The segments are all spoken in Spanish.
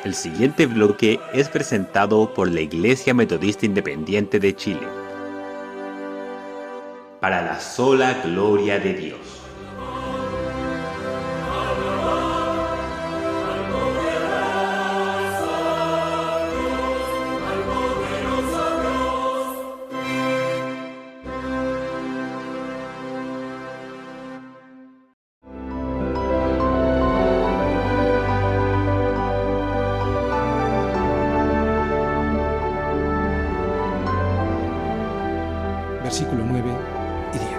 El siguiente bloque es presentado por la Iglesia Metodista Independiente de Chile. Para la sola gloria de Dios. Versículo 9 y 10.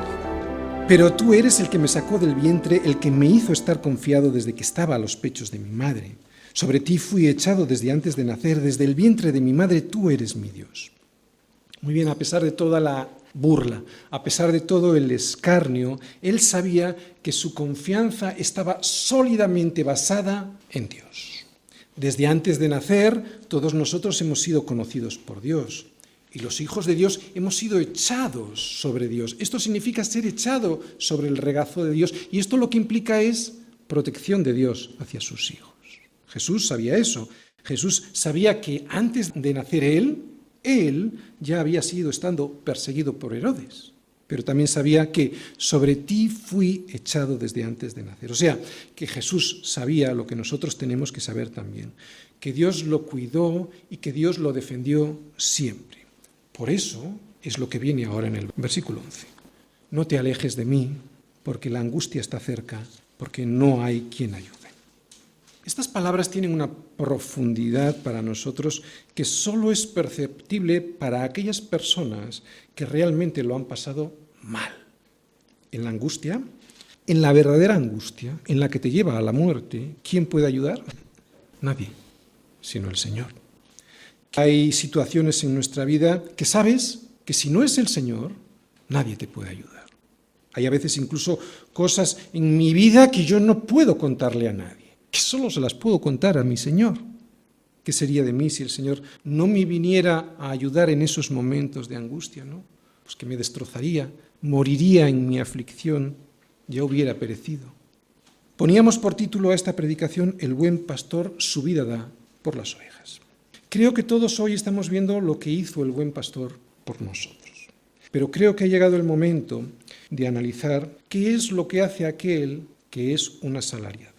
Pero tú eres el que me sacó del vientre, el que me hizo estar confiado desde que estaba a los pechos de mi madre. Sobre ti fui echado desde antes de nacer, desde el vientre de mi madre tú eres mi Dios. Muy bien, a pesar de toda la burla, a pesar de todo el escarnio, él sabía que su confianza estaba sólidamente basada en Dios. Desde antes de nacer, todos nosotros hemos sido conocidos por Dios. Y los hijos de Dios hemos sido echados sobre Dios. Esto significa ser echado sobre el regazo de Dios. Y esto lo que implica es protección de Dios hacia sus hijos. Jesús sabía eso. Jesús sabía que antes de nacer él ya había sido estando perseguido por Herodes. Pero también sabía que sobre ti fui echado desde antes de nacer. O sea, que Jesús sabía lo que nosotros tenemos que saber también. Que Dios lo cuidó y que Dios lo defendió siempre. Por eso es lo que viene ahora en el versículo 11. No te alejes de mí, porque la angustia está cerca, porque no hay quien ayude. Estas palabras tienen una profundidad para nosotros que solo es perceptible para aquellas personas que realmente lo han pasado mal. En la angustia, en la verdadera angustia, en la que te lleva a la muerte, ¿quién puede ayudar? Nadie, sino el Señor. Hay situaciones en nuestra vida que sabes que si no es el Señor, nadie te puede ayudar. Hay a veces incluso cosas en mi vida que yo no puedo contarle a nadie, que solo se las puedo contar a mi Señor. ¿Qué sería de mí si el Señor no me viniera a ayudar en esos momentos de angustia, ¿no? Pues que me destrozaría, moriría en mi aflicción, ya hubiera perecido. Poníamos por título a esta predicación: El buen pastor su vida da por las ovejas. Creo que todos hoy estamos viendo lo que hizo el buen pastor por nosotros. Pero creo que ha llegado el momento de analizar qué es lo que hace aquel que es un asalariado,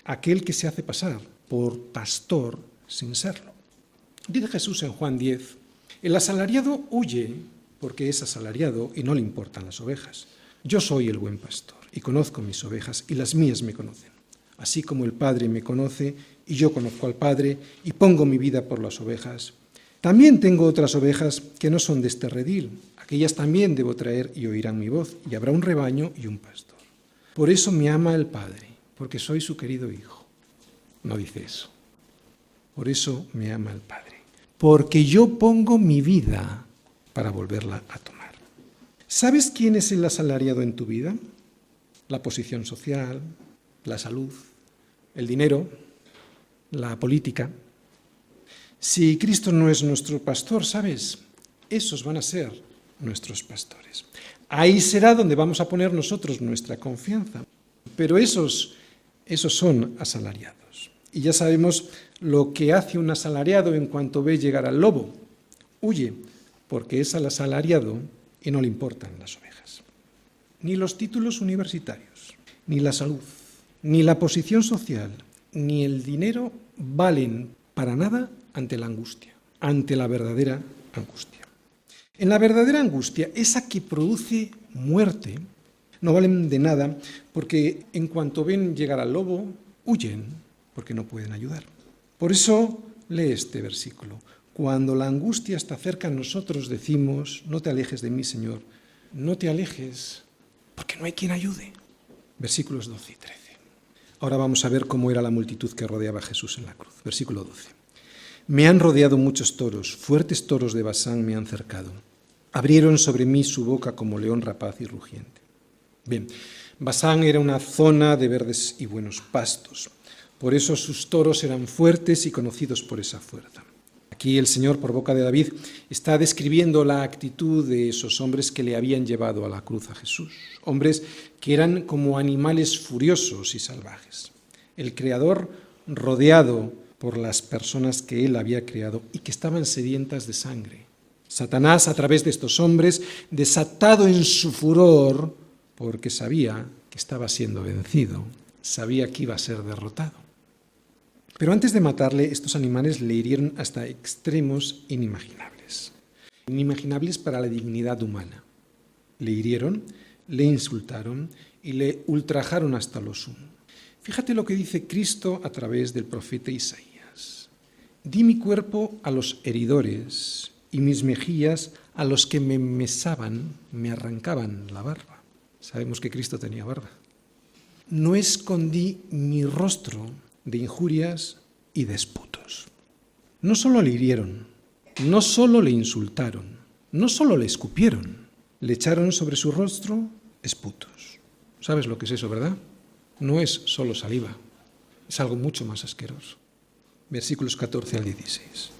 aquel que se hace pasar por pastor sin serlo. Dice Jesús en Juan 10, el asalariado huye porque es asalariado y no le importan las ovejas. Yo soy el buen pastor y conozco mis ovejas y las mías me conocen. Así como el Padre me conoce y yo conozco al Padre y pongo mi vida por las ovejas. También tengo otras ovejas que no son de este redil. Aquellas también debo traer y oirán mi voz, y habrá un rebaño y un pastor. Por eso me ama el Padre, porque soy su querido Hijo. No dice eso. Por eso me ama el Padre, porque yo pongo mi vida para volverla a tomar. ¿Sabes quién es el asalariado en tu vida? La posición social, la salud, el dinero, la política. Si Cristo no es nuestro pastor, ¿sabes? Esos van a ser nuestros pastores. Ahí será donde vamos a poner nosotros nuestra confianza. Pero esos son asalariados. Y ya sabemos lo que hace un asalariado en cuanto ve llegar al lobo. Huye, porque es al asalariado y no le importan las ovejas. Ni los títulos universitarios, ni la salud, ni la posición social, ni el dinero valen para nada ante la angustia, ante la verdadera angustia. En la verdadera angustia, esa que produce muerte, no valen de nada porque en cuanto ven llegar al lobo, huyen porque no pueden ayudar. Por eso lee este versículo. Cuando la angustia está cerca, nosotros decimos, no te alejes de mí, Señor, no te alejes porque no hay quien ayude. Versículos 12 y 13. Ahora vamos a ver cómo era la multitud que rodeaba a Jesús en la cruz. Versículo 12. Me han rodeado muchos toros, fuertes toros de Basán me han cercado. Abrieron sobre mí su boca como león rapaz y rugiente. Bien, Basán era una zona de verdes y buenos pastos. Por eso sus toros eran fuertes y conocidos por esa fuerza. Aquí el Señor, por boca de David, está describiendo la actitud de esos hombres que le habían llevado a la cruz a Jesús. Hombres que eran como animales furiosos y salvajes. El Creador, rodeado por las personas que él había creado y que estaban sedientas de sangre. Satanás, a través de estos hombres, desatado en su furor, porque sabía que estaba siendo vencido, sabía que iba a ser derrotado. Pero antes de matarle, estos animales le hirieron hasta extremos inimaginables. Inimaginables para la dignidad humana. Le hirieron, le insultaron y le ultrajaron hasta lo sumo. Fíjate lo que dice Cristo a través del profeta Isaías. Di mi cuerpo a los heridores y mis mejillas a los que me mesaban, me arrancaban la barba. Sabemos que Cristo tenía barba. No escondí mi rostro de injurias y disputos. No solo le hirieron, no solo le insultaron, no solo le escupieron, le echaron sobre su rostro esputos. ¿Sabes lo que es eso, verdad? No es solo saliva, es algo mucho más asqueroso. Versículos 14 al 16.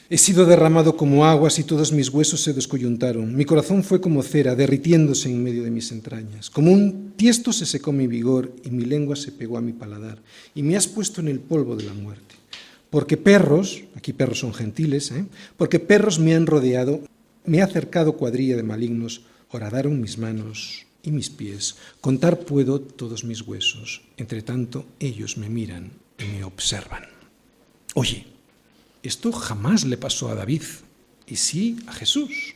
He sido derramado como aguas y todos mis huesos se descoyuntaron. Mi corazón fue como cera, derritiéndose en medio de mis entrañas. Como un tiesto se secó mi vigor y mi lengua se pegó a mi paladar. Y me has puesto en el polvo de la muerte. Porque perros, aquí perros son gentiles, porque perros me han rodeado, me ha cercado cuadrilla de malignos, horadaron mis manos y mis pies. Contar puedo todos mis huesos. Entre tanto, ellos me miran y me observan. Oye, esto jamás le pasó a David, y sí a Jesús.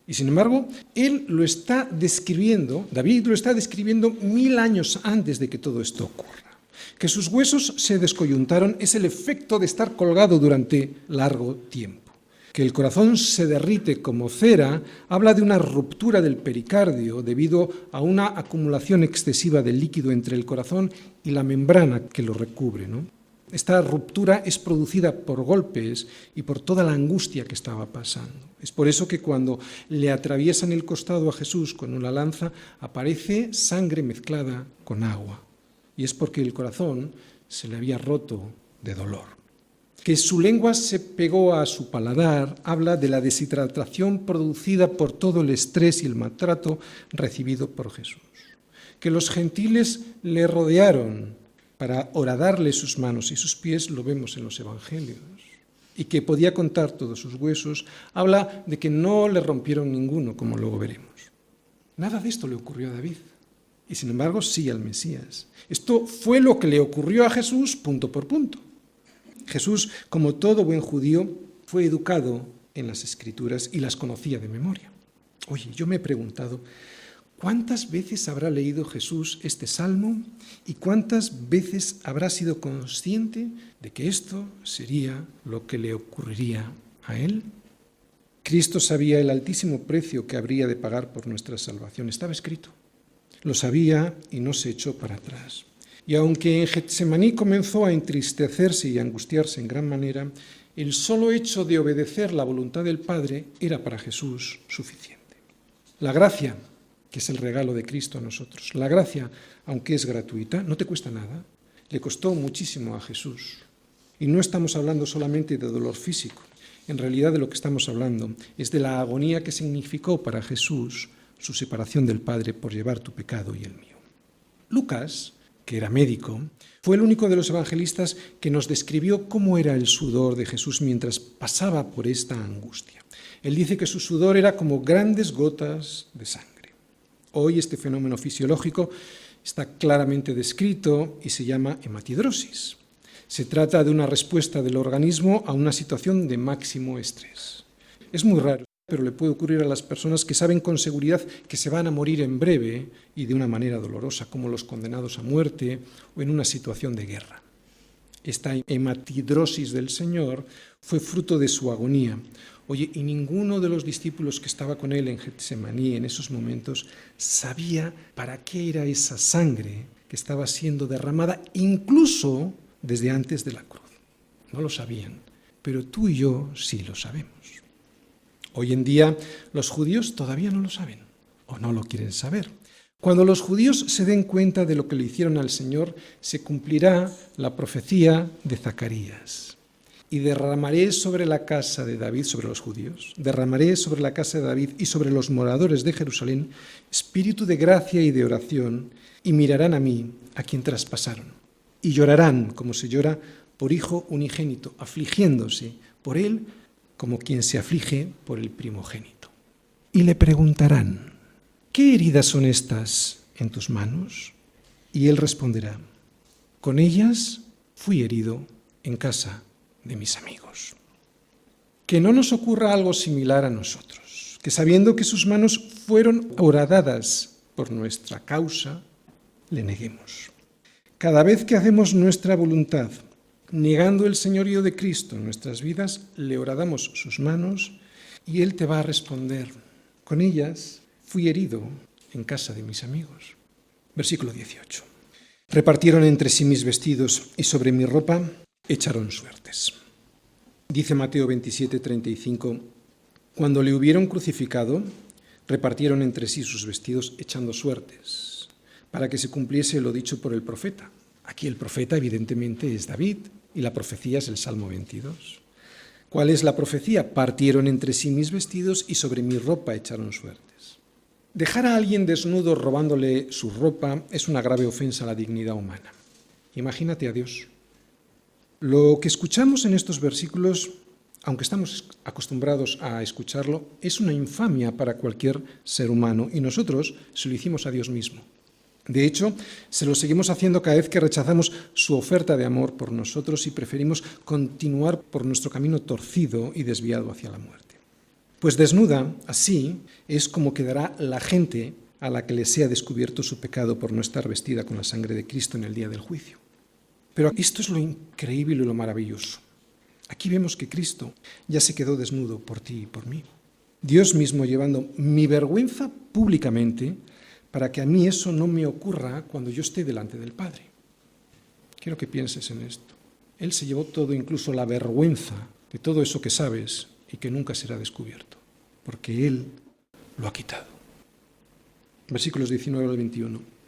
Y sin embargo, él lo está describiendo, David lo está describiendo 1000 años antes de que todo esto ocurra. Que sus huesos se descoyuntaron es el efecto de estar colgado durante largo tiempo. Que el corazón se derrite como cera habla de una ruptura del pericardio debido a una acumulación excesiva de líquido entre el corazón y la membrana que lo recubre, ¿no? Esta ruptura es producida por golpes y por toda la angustia que estaba pasando. Es por eso que cuando le atraviesan el costado a Jesús con una lanza, aparece sangre mezclada con agua. Y es porque el corazón se le había roto de dolor. Que su lengua se pegó a su paladar habla de la deshidratación producida por todo el estrés y el maltrato recibido por Jesús. Que los gentiles le rodearon para horadarle sus manos y sus pies, lo vemos en los evangelios, y que podía contar todos sus huesos, habla de que no le rompieron ninguno, como luego veremos. Nada de esto le ocurrió a David, y sin embargo sí al Mesías. Esto fue lo que le ocurrió a Jesús punto por punto. Jesús, como todo buen judío, fue educado en las Escrituras y las conocía de memoria. Oye, yo me he preguntado, ¿cuántas veces habrá leído Jesús este salmo y cuántas veces habrá sido consciente de que esto sería lo que le ocurriría a él? Cristo sabía el altísimo precio que habría de pagar por nuestra salvación. Estaba escrito. Lo sabía y no se echó para atrás. Y aunque en Getsemaní comenzó a entristecerse y a angustiarse en gran manera, el solo hecho de obedecer la voluntad del Padre era para Jesús suficiente. La gracia, que es el regalo de Cristo a nosotros. La gracia, aunque es gratuita, no te cuesta nada, le costó muchísimo a Jesús. Y no estamos hablando solamente de dolor físico. En realidad de lo que estamos hablando es de la agonía que significó para Jesús su separación del Padre por llevar tu pecado y el mío. Lucas, que era médico, fue el único de los evangelistas que nos describió cómo era el sudor de Jesús mientras pasaba por esta angustia. Él dice que su sudor era como grandes gotas de sangre. Hoy este fenómeno fisiológico está claramente descrito y se llama hematidrosis. Se trata de una respuesta del organismo a una situación de máximo estrés. Es muy raro, pero le puede ocurrir a las personas que saben con seguridad que se van a morir en breve y de una manera dolorosa, como los condenados a muerte o en una situación de guerra. Esta hematidrosis del Señor fue fruto de su agonía. Oye, y ninguno de los discípulos que estaba con él en Getsemaní en esos momentos sabía para qué era esa sangre que estaba siendo derramada, incluso desde antes de la cruz. No lo sabían, pero tú y yo sí lo sabemos. Hoy en día los judíos todavía no lo saben o no lo quieren saber. Cuando los judíos se den cuenta de lo que le hicieron al Señor, se cumplirá la profecía de Zacarías. Y derramaré sobre la casa de David, sobre los judíos, derramaré sobre la casa de David y sobre los moradores de Jerusalén espíritu de gracia y de oración, y mirarán a mí, a quien traspasaron. y llorarán como se llora por hijo unigénito, afligiéndose por él como quien se aflige por el primogénito. Y le preguntarán, ¿qué heridas son estas en tus manos? Y él responderá, con ellas fui herido en casa de mis amigos. Que no nos ocurra algo similar a nosotros, que sabiendo que sus manos fueron horadadas por nuestra causa, le neguemos. Cada vez que hacemos nuestra voluntad, negando el señorío de Cristo en nuestras vidas, le horadamos sus manos y él te va a responder, con ellas fui herido en casa de mis amigos. Versículo 18. Repartieron entre sí mis vestidos y sobre mi ropa echaron suertes. Dice Mateo 27:35, cuando le hubieron crucificado, repartieron entre sí sus vestidos echando suertes, para que se cumpliese lo dicho por el profeta. Aquí el profeta evidentemente es David y la profecía es el Salmo 22. ¿Cuál es la profecía? Partieron entre sí mis vestidos y sobre mi ropa echaron suertes. Dejar a alguien desnudo robándole su ropa es una grave ofensa a la dignidad humana. Imagínate a Dios. Lo que escuchamos en estos versículos, aunque estamos acostumbrados a escucharlo, es una infamia para cualquier ser humano y nosotros se lo hicimos a Dios mismo. De hecho, se lo seguimos haciendo cada vez que rechazamos su oferta de amor por nosotros y preferimos continuar por nuestro camino torcido y desviado hacia la muerte. Pues desnuda, así, es como quedará la gente a la que le sea descubierto su pecado por no estar vestida con la sangre de Cristo en el día del juicio. Pero esto es lo increíble y lo maravilloso. Aquí vemos que Cristo ya se quedó desnudo por ti y por mí. Dios mismo llevando mi vergüenza públicamente para que a mí eso no me ocurra cuando yo esté delante del Padre. Quiero que pienses en esto. Él se llevó todo, incluso la vergüenza de todo eso que sabes y que nunca será descubierto, porque Él lo ha quitado. Versículos 19 al 21.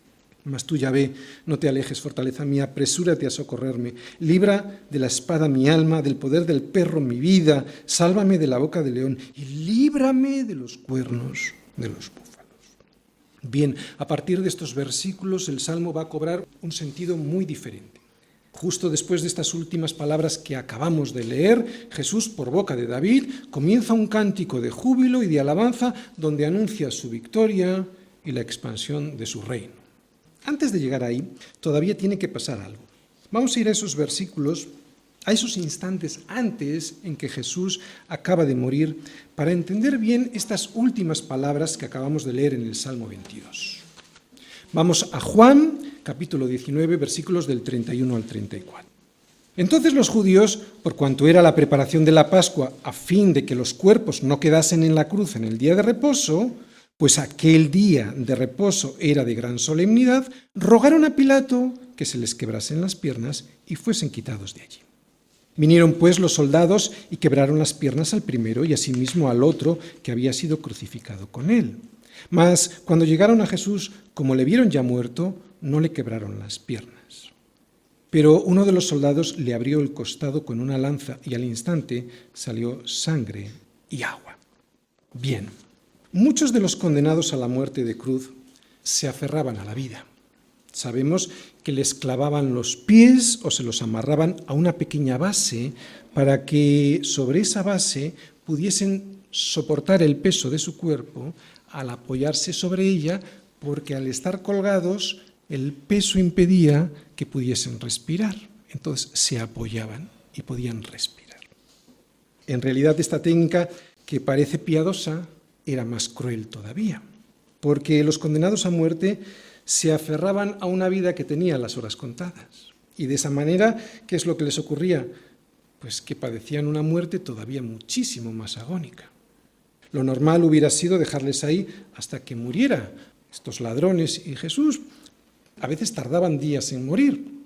Mas tú, Yahvé, no te alejes, fortaleza mía, apresúrate a socorrerme. Libra de la espada mi alma, del poder del perro mi vida. Sálvame de la boca del león y líbrame de los cuernos de los búfalos. Bien, a partir de estos versículos el Salmo va a cobrar un sentido muy diferente. Justo después de estas últimas palabras que acabamos de leer, Jesús, por boca de David, comienza un cántico de júbilo y de alabanza donde anuncia su victoria y la expansión de su reino. Antes de llegar ahí, todavía tiene que pasar algo. Vamos a ir a esos versículos, a esos instantes antes en que Jesús acaba de morir, para entender bien estas últimas palabras que acabamos de leer en el Salmo 22. Vamos a Juan, capítulo 19, versículos del 31 al 34. Entonces los judíos, por cuanto era la preparación de la Pascua, a fin de que los cuerpos no quedasen en la cruz en el día de reposo, pues aquel día de reposo era de gran solemnidad, rogaron a Pilato que se les quebrasen las piernas y fuesen quitados de allí. Vinieron pues los soldados y quebraron las piernas al primero y asimismo al otro que había sido crucificado con él. Mas cuando llegaron a Jesús, como le vieron ya muerto, no le quebraron las piernas. Pero uno de los soldados le abrió el costado con una lanza y al instante salió sangre y agua. Bien. Muchos de los condenados a la muerte de cruz se aferraban a la vida. Sabemos que les clavaban los pies o se los amarraban a una pequeña base para que sobre esa base pudiesen soportar el peso de su cuerpo al apoyarse sobre ella, porque al estar colgados el peso impedía que pudiesen respirar. Entonces se apoyaban y podían respirar. En realidad esta técnica, que parece piadosa, era más cruel todavía, porque los condenados a muerte se aferraban a una vida que tenía las horas contadas. Y de esa manera, ¿qué es lo que les ocurría? Pues que padecían una muerte todavía muchísimo más agónica. Lo normal hubiera sido dejarles ahí hasta que muriera estos ladrones y Jesús. A veces tardaban días en morir.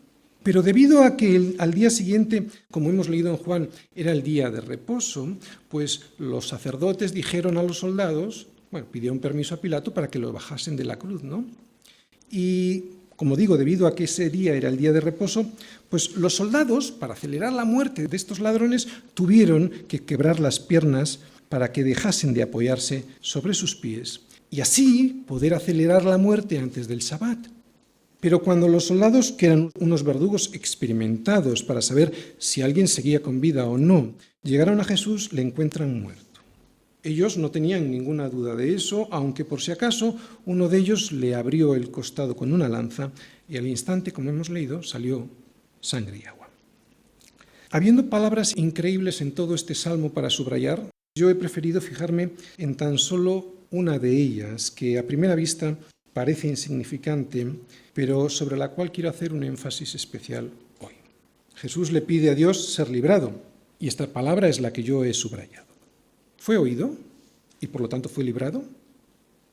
Pero debido a que al día siguiente, como hemos leído en Juan, era el día de reposo, pues los sacerdotes dijeron a los soldados, pidieron permiso a Pilato para que lo bajasen de la cruz, ¿no? Y, como digo, debido a que ese día era el día de reposo, pues los soldados, para acelerar la muerte de estos ladrones, tuvieron que quebrar las piernas para que dejasen de apoyarse sobre sus pies y así poder acelerar la muerte antes del Sabbat. Pero cuando los soldados, que eran unos verdugos experimentados para saber si alguien seguía con vida o no, llegaron a Jesús, le encuentran muerto. Ellos no tenían ninguna duda de eso, aunque por si acaso uno de ellos le abrió el costado con una lanza y al instante, como hemos leído, salió sangre y agua. Habiendo palabras increíbles en todo este salmo para subrayar, yo he preferido fijarme en tan solo una de ellas, que a primera vista parece insignificante, pero sobre la cual quiero hacer un énfasis especial hoy. Jesús le pide a Dios ser librado, y esta palabra es la que yo he subrayado. ¿Fue oído y por lo tanto fue librado?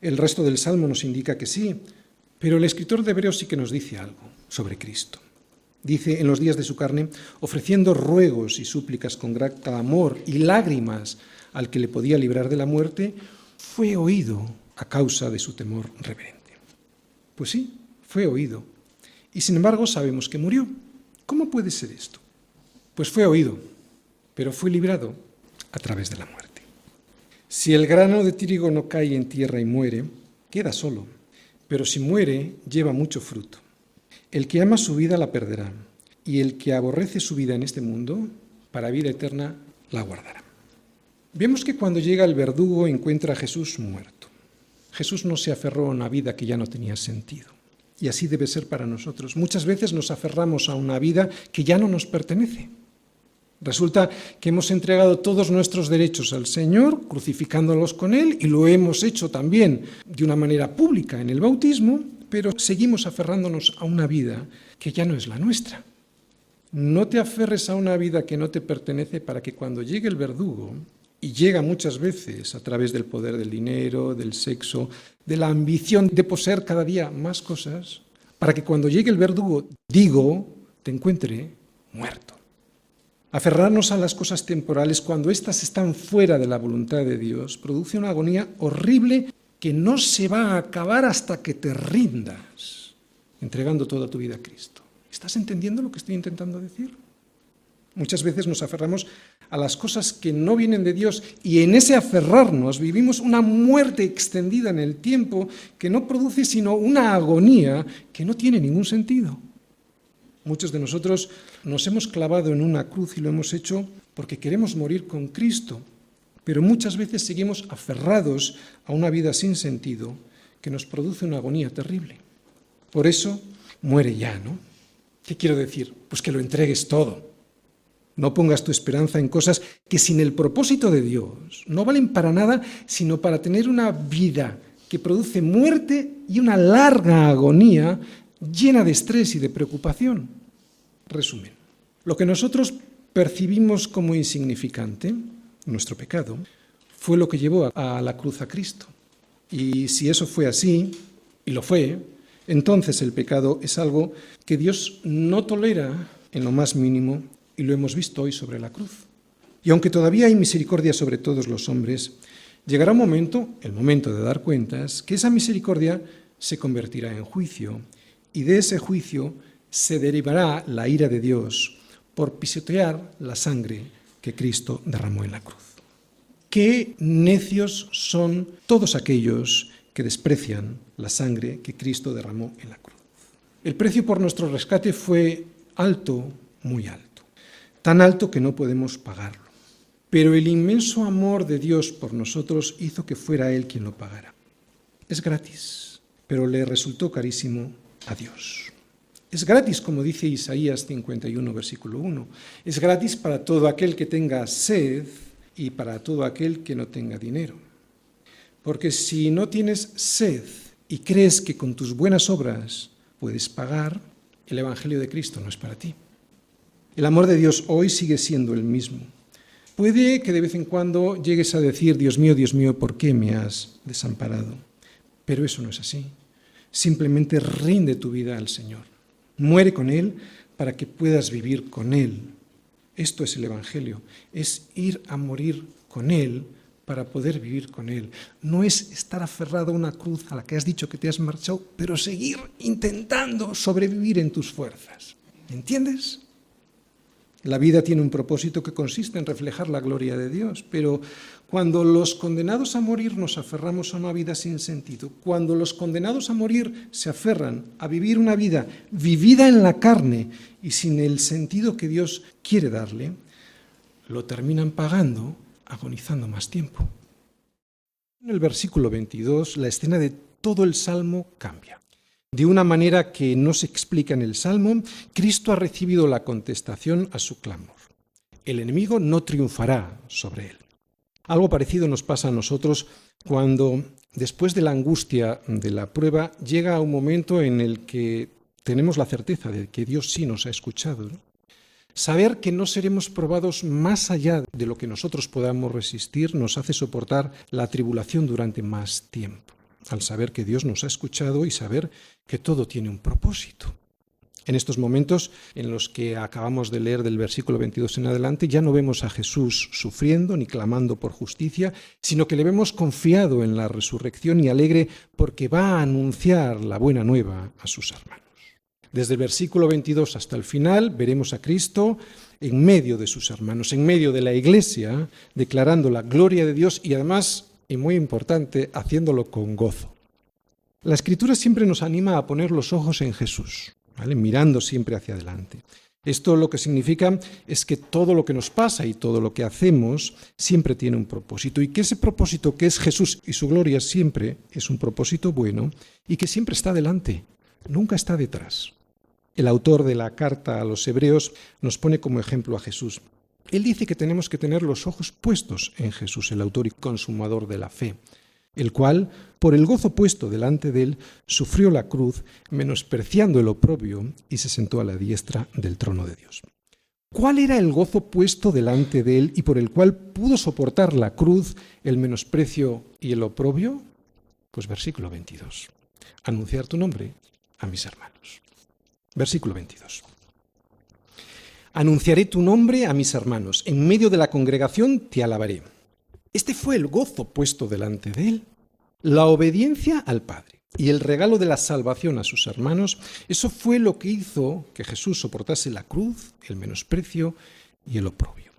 El resto del Salmo nos indica que sí, pero el escritor de Hebreos sí que nos dice algo sobre Cristo. Dice, en los días de su carne, ofreciendo ruegos y súplicas con gran clamor y lágrimas al que le podía librar de la muerte, fue oído a causa de su temor reverente. Pues sí, fue oído. Y sin embargo sabemos que murió. ¿Cómo puede ser esto? Pues fue oído, pero fue librado a través de la muerte. Si el grano de trigo no cae en tierra y muere, queda solo, pero si muere, lleva mucho fruto. El que ama su vida la perderá, y el que aborrece su vida en este mundo, para vida eterna la guardará. Vemos que cuando llega el verdugo encuentra a Jesús muerto. Jesús no se aferró a una vida que ya no tenía sentido. Y así debe ser para nosotros. Muchas veces nos aferramos a una vida que ya no nos pertenece. Resulta que hemos entregado todos nuestros derechos al Señor, crucificándolos con Él, y lo hemos hecho también de una manera pública en el bautismo, pero seguimos aferrándonos a una vida que ya no es la nuestra. No te aferres a una vida que no te pertenece para que cuando llegue el verdugo, y llega muchas veces a través del poder del dinero, del sexo, de la ambición de poseer cada día más cosas, para que cuando llegue el verdugo, te encuentre muerto. Aferrarnos a las cosas temporales cuando éstas están fuera de la voluntad de Dios produce una agonía horrible que no se va a acabar hasta que te rindas, entregando toda tu vida a Cristo. ¿Estás entendiendo lo que estoy intentando decir? Muchas veces nos aferramos a las cosas que no vienen de Dios y en ese aferrarnos vivimos una muerte extendida en el tiempo que no produce sino una agonía que no tiene ningún sentido. Muchos de nosotros nos hemos clavado en una cruz y lo hemos hecho porque queremos morir con Cristo, pero muchas veces seguimos aferrados a una vida sin sentido que nos produce una agonía terrible. Por eso, muere ya, ¿no? ¿Qué quiero decir? Pues que lo entregues todo. No pongas tu esperanza en cosas que sin el propósito de Dios no valen para nada, sino para tener una vida que produce muerte y una larga agonía llena de estrés y de preocupación. Resumen, lo que nosotros percibimos como insignificante, nuestro pecado, fue lo que llevó a la cruz a Cristo. Y si eso fue así, y lo fue, entonces el pecado es algo que Dios no tolera en lo más mínimo, y lo hemos visto hoy sobre la cruz. Y aunque todavía hay misericordia sobre todos los hombres, llegará un momento, el momento de dar cuentas, que esa misericordia se convertirá en juicio, y de ese juicio se derivará la ira de Dios por pisotear la sangre que Cristo derramó en la cruz. Qué necios son todos aquellos que desprecian la sangre que Cristo derramó en la cruz. El precio por nuestro rescate fue alto, muy alto, tan alto que no podemos pagarlo. Pero el inmenso amor de Dios por nosotros hizo que fuera Él quien lo pagara. Es gratis, pero le resultó carísimo a Dios. Es gratis, como dice Isaías 51, versículo 1. Es gratis para todo aquel que tenga sed y para todo aquel que no tenga dinero. Porque si no tienes sed y crees que con tus buenas obras puedes pagar, el Evangelio de Cristo no es para ti. El amor de Dios hoy sigue siendo el mismo. Puede que de vez en cuando llegues a decir, Dios mío, ¿por qué me has desamparado? Pero eso no es así. Simplemente rinde tu vida al Señor. Muere con Él para que puedas vivir con Él. Esto es el Evangelio, es ir a morir con Él para poder vivir con Él. No es estar aferrado a una cruz a la que has dicho que te has marchado, pero seguir intentando sobrevivir en tus fuerzas. ¿Entiendes? La vida tiene un propósito que consiste en reflejar la gloria de Dios, pero cuando los condenados a morir nos aferramos a una vida sin sentido, cuando los condenados a morir se aferran a vivir una vida vivida en la carne y sin el sentido que Dios quiere darle, lo terminan pagando agonizando más tiempo. En el versículo 22, la escena de todo el Salmo cambia. De una manera que no se explica en el Salmo, Cristo ha recibido la contestación a su clamor. El enemigo no triunfará sobre él. Algo parecido nos pasa a nosotros cuando, después de la angustia de la prueba, llega un momento en el que tenemos la certeza de que Dios sí nos ha escuchado, ¿no? Saber que no seremos probados más allá de lo que nosotros podamos resistir nos hace soportar la tribulación durante más tiempo, al saber que Dios nos ha escuchado y saber que todo tiene un propósito. En estos momentos en los que acabamos de leer del versículo 22 en adelante, ya no vemos a Jesús sufriendo ni clamando por justicia, sino que le vemos confiado en la resurrección y alegre porque va a anunciar la buena nueva a sus hermanos. Desde el versículo 22 hasta el final veremos a Cristo en medio de sus hermanos, en medio de la iglesia, declarando la gloria de Dios y además, y muy importante, haciéndolo con gozo. La Escritura siempre nos anima a poner los ojos en Jesús, ¿vale? Mirando siempre hacia adelante. Esto lo que significa es que todo lo que nos pasa y todo lo que hacemos siempre tiene un propósito y que ese propósito que es Jesús y su gloria siempre es un propósito bueno y que siempre está delante, nunca está detrás. El autor de la carta a los Hebreos nos pone como ejemplo a Jesús. Él dice que tenemos que tener los ojos puestos en Jesús, el autor y consumador de la fe, el cual, por el gozo puesto delante de él, sufrió la cruz, menospreciando el oprobio, y se sentó a la diestra del trono de Dios. ¿Cuál era el gozo puesto delante de él y por el cual pudo soportar la cruz, el menosprecio y el oprobio? Pues versículo 22. Anunciar tu nombre a mis hermanos. Versículo 22. Anunciaré tu nombre a mis hermanos, en medio de la congregación te alabaré. Este fue el gozo puesto delante de él, la obediencia al Padre y el regalo de la salvación a sus hermanos. Eso fue lo que hizo que Jesús soportase la cruz, el menosprecio y el oprobio.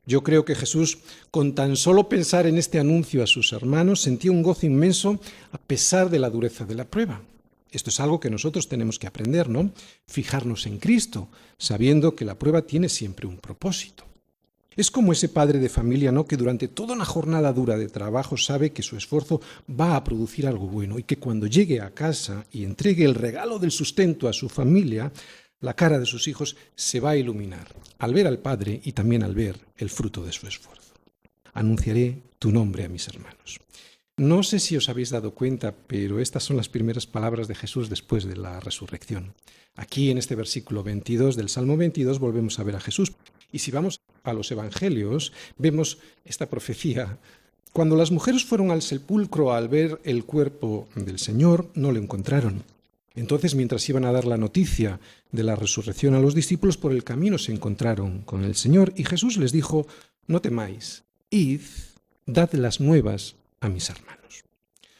Yo creo que Jesús, con tan solo pensar en este anuncio a sus hermanos, sentía un gozo inmenso a pesar de la dureza de la prueba. Esto es algo que nosotros tenemos que aprender, ¿no? Fijarnos en Cristo, sabiendo que la prueba tiene siempre un propósito. Es como ese padre de familia, ¿no?, que durante toda una jornada dura de trabajo sabe que su esfuerzo va a producir algo bueno y que cuando llegue a casa y entregue el regalo del sustento a su familia, la cara de sus hijos se va a iluminar al ver al Padre y también al ver el fruto de su esfuerzo. Anunciaré tu nombre a mis hermanos. No sé si os habéis dado cuenta, pero estas son las primeras palabras de Jesús después de la resurrección. Aquí en este versículo 22 del Salmo 22 volvemos a ver a Jesús. Y si vamos a los evangelios, vemos esta profecía. Cuando las mujeres fueron al sepulcro al ver el cuerpo del Señor, no lo encontraron. Entonces, mientras iban a dar la noticia de la resurrección a los discípulos, por el camino se encontraron con el Señor y Jesús les dijo: no temáis, id, dad las nuevas a mis hermanos.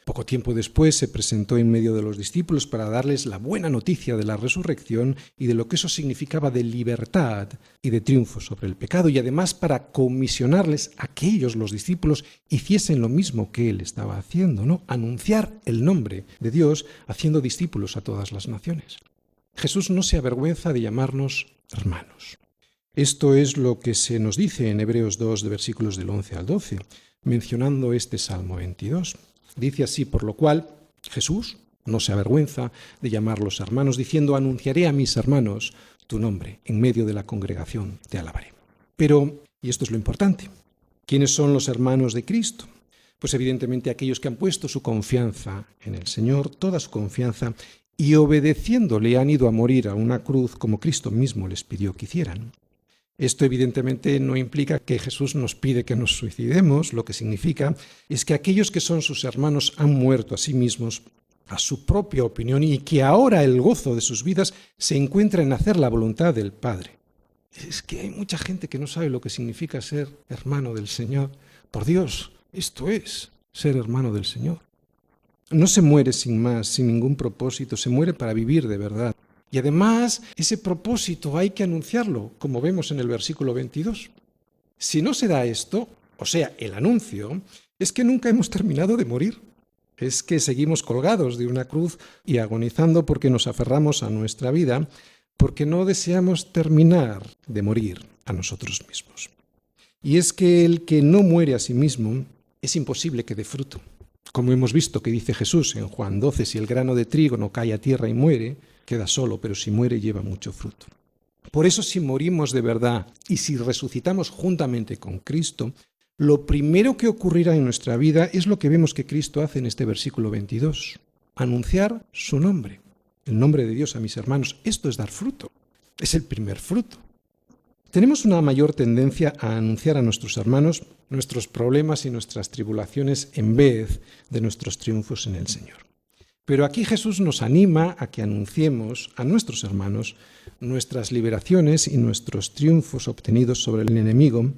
Poco tiempo después se presentó en medio de los discípulos para darles la buena noticia de la resurrección y de lo que eso significaba de libertad y de triunfo sobre el pecado, y además para comisionarles a que ellos, los discípulos, hiciesen lo mismo que él estaba haciendo, ¿no? Anunciar el nombre de Dios haciendo discípulos a todas las naciones. Jesús no se avergüenza de llamarnos hermanos. Esto es lo que se nos dice en Hebreos 2, de versículos del 11 al 12, mencionando este Salmo 22. Dice así: por lo cual Jesús no se avergüenza de llamarlos hermanos, diciendo: anunciaré a mis hermanos tu nombre, en medio de la congregación te alabaré. Pero, y esto es lo importante, ¿quiénes son los hermanos de Cristo? Pues evidentemente aquellos que han puesto su confianza en el Señor, toda su confianza, y obedeciéndole han ido a morir a una cruz como Cristo mismo les pidió que hicieran. Esto evidentemente no implica que Jesús nos pide que nos suicidemos, lo que significa es que aquellos que son sus hermanos han muerto a sí mismos, a su propia opinión, y que ahora el gozo de sus vidas se encuentra en hacer la voluntad del Padre. Es que hay mucha gente que no sabe lo que significa ser hermano del Señor. Por Dios, esto es ser hermano del Señor. No se muere sin más, sin ningún propósito, se muere para vivir de verdad. Y además, ese propósito hay que anunciarlo, como vemos en el versículo 22. Si no se da esto, o sea, el anuncio, es que nunca hemos terminado de morir. Es que seguimos colgados de una cruz y agonizando porque nos aferramos a nuestra vida, porque no deseamos terminar de morir a nosotros mismos. Y es que el que no muere a sí mismo es imposible que dé fruto. Como hemos visto que dice Jesús en Juan 12, si el grano de trigo no cae a tierra y muere, queda solo, pero si muere lleva mucho fruto. Por eso si morimos de verdad y si resucitamos juntamente con Cristo, lo primero que ocurrirá en nuestra vida es lo que vemos que Cristo hace en este versículo 22, anunciar su nombre, el nombre de Dios a mis hermanos. Esto es dar fruto, es el primer fruto. Tenemos una mayor tendencia a anunciar a nuestros hermanos nuestros problemas y nuestras tribulaciones en vez de nuestros triunfos en el Señor. Pero aquí Jesús nos anima a que anunciemos a nuestros hermanos nuestras liberaciones y nuestros triunfos obtenidos sobre el enemigo,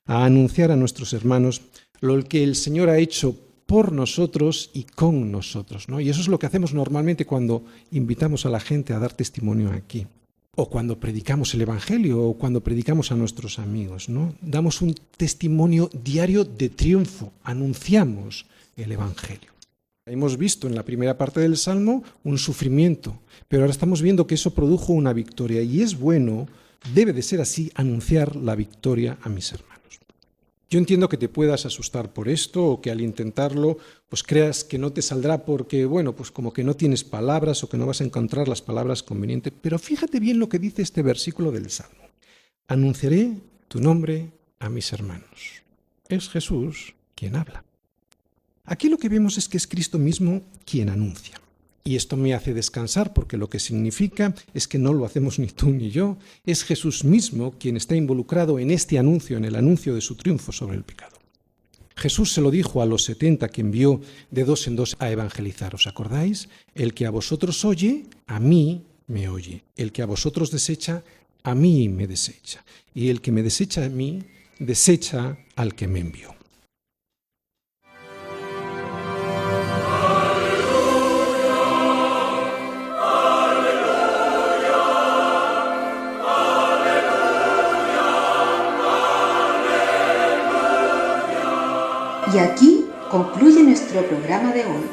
a anunciar a nuestros hermanos lo que el Señor ha hecho por nosotros y con nosotros, ¿no? Y eso es lo que hacemos normalmente cuando invitamos a la gente a dar testimonio aquí, o cuando predicamos el Evangelio, o cuando predicamos a nuestros amigos, ¿no? Damos un testimonio diario de triunfo, anunciamos el Evangelio. Hemos visto en la primera parte del Salmo un sufrimiento, pero ahora estamos viendo que eso produjo una victoria y es bueno, debe de ser así, anunciar la victoria a mis hermanos. Yo entiendo que te puedas asustar por esto o que al intentarlo pues creas que no te saldrá porque, pues como que no tienes palabras o que no vas a encontrar las palabras convenientes, pero fíjate bien lo que dice este versículo del Salmo. Anunciaré tu nombre a mis hermanos. Es Jesús quien habla. Aquí lo que vemos es que es Cristo mismo quien anuncia. Y esto me hace descansar porque lo que significa es que no lo hacemos ni tú ni yo. Es Jesús mismo quien está involucrado en este anuncio, en el anuncio de su triunfo sobre el pecado. Jesús se lo dijo a los 70 que envió de 2 en 2 a evangelizar. ¿Os acordáis? El que a vosotros oye, a mí me oye. El que a vosotros desecha, a mí me desecha. Y el que me desecha a mí, desecha al que me envió. Y aquí concluye nuestro programa de hoy.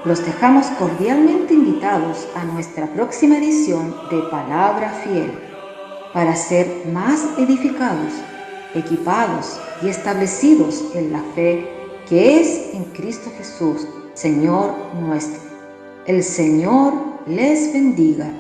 Los dejamos cordialmente invitados a nuestra próxima edición de Palabra Fiel, para ser más edificados, equipados y establecidos en la fe que es en Cristo Jesús, Señor nuestro. El Señor les bendiga.